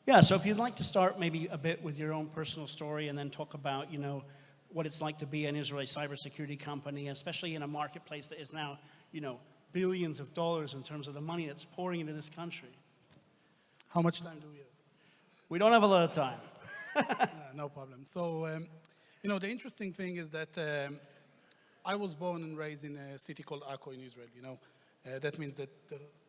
Yeah, so if you'd like to start maybe a bit with your own personal story and then talk about, you know, what it's like to be an Israeli cybersecurity company, especially in a marketplace that is now, you know, billions of dollars in terms of the money that's pouring into this country. How much time do we have? We don't have a lot of time. No problem. So, you know, the interesting thing is that I was born and raised in a city called Akko in Israel, you know. That means that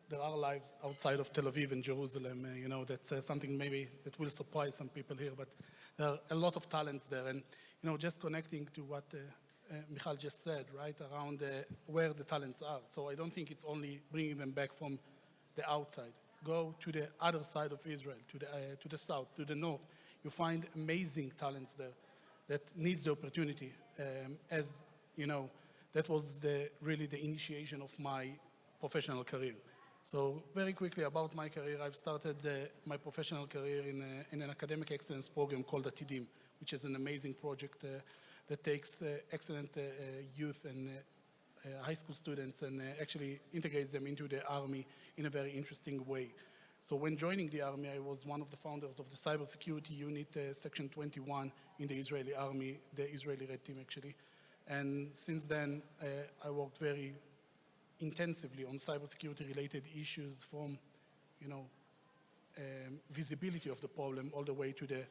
there are lives outside of Tel Aviv and Jerusalem, you know, that's something maybe that will surprise some people here, but there are a lot of talents there. And, you know, just connecting to what Michal just said, right, around where the talents are. So I don't think it's only bringing them back from the outside. Go to the other side of Israel, to the south, to the north. You find amazing talents there that needs the opportunity. As, you know, that was really the initiation of my professional career. So very quickly about my career, I've started my professional career in an academic excellence program called Atidim, which is an amazing project that takes excellent youth and high school students and actually integrates them into the army in a very interesting way. So when joining the army, I was one of the founders of the Cybersecurity Unit, Section 21 in the Israeli army, the Israeli Red Team actually. And since then, I worked very intensively on cybersecurity related issues from, you know, visibility of the problem all the way to the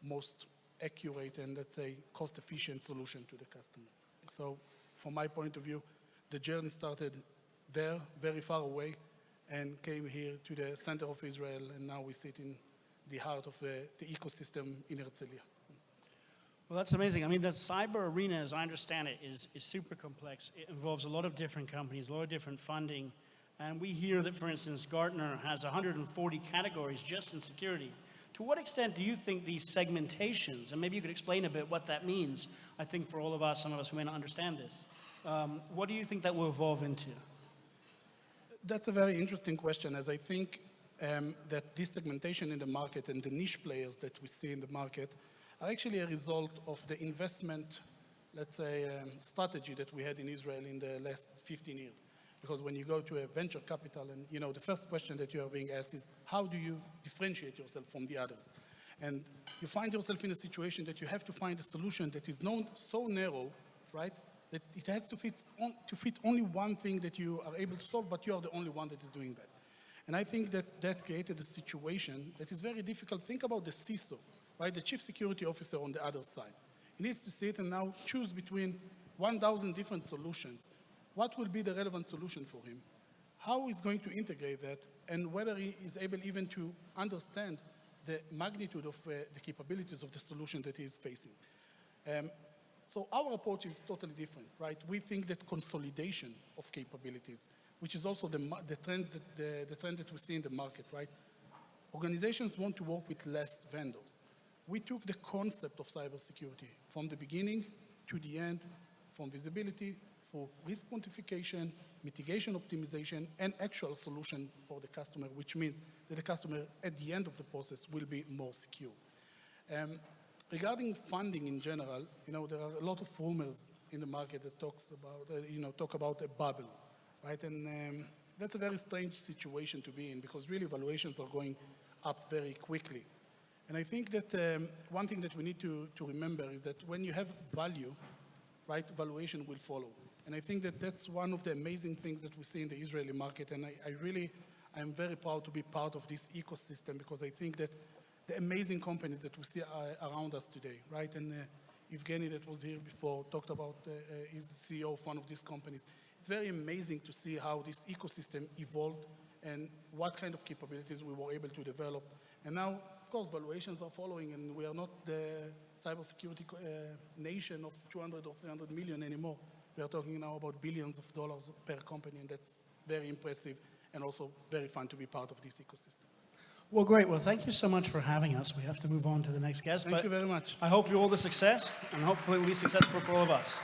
most accurate and, let's say, cost-efficient solution to the customer. So from my point of view, the journey started there, very far away, and came here to the center of Israel, and now we sit in the heart of the ecosystem in Herzliya. Well, that's amazing. I mean, the cyber arena, as I understand it, is super complex. It involves a lot of different companies, a lot of different funding. And we hear that, for instance, Gartner has 140 categories just in security. To what extent do you think these segmentations, and maybe you could explain a bit what that means, I think for all of us, some of us who may not understand this, what do you think that will evolve into? That's a very interesting question, as I think that this segmentation in the market and the niche players that we see in the market are actually a result of the investment, let's say, strategy that we had in Israel in the last 15 years. Because when you go to a venture capital and, you know, the first question that you are being asked is, how do you differentiate yourself from the others? And you find yourself in a situation that you have to find a solution that is so narrow, right, that it has to fit only one thing that you are able to solve, but you are the only one that is doing that. And I think that created a situation that is very difficult. Think about the CISO, right, the Chief Security Officer on the other side. He needs to sit and now choose between 1,000 different solutions. What will be the relevant solution for him? How he's going to integrate that, and whether he is able even to understand the magnitude of the capabilities of the solution that he is facing. So our approach is totally different, right? We think that consolidation of capabilities, which is also the trend that we see in the market, right? Organizations want to work with less vendors. We took the concept of cybersecurity from the beginning to the end, from visibility, for risk quantification, mitigation optimization, and actual solution for the customer, which means that the customer at the end of the process will be more secure. Regarding funding in general, you know, there are a lot of rumors in the market that talk about a bubble, right? And that's a very strange situation to be in, because really valuations are going up very quickly. And I think that one thing that we need to remember is that when you have value, right, valuation will follow. And I think that that's one of the amazing things that we see in the Israeli market. And I'm very proud to be part of this ecosystem, because I think that the amazing companies that we see around us today, right? And Evgeny, that was here before, talked about, he's the CEO of one of these companies. It's very amazing to see how this ecosystem evolved and what kind of capabilities we were able to develop. And now, of course, valuations are following, and we are not the cybersecurity nation of 200 or 300 million anymore. We are talking now about billions of dollars per company, and that's very impressive and also very fun to be part of this ecosystem. Well, great. Well, thank you so much for having us. We have to move on to the next guest. Thank you very much. I hope you all the success, and hopefully it will be successful for all of us.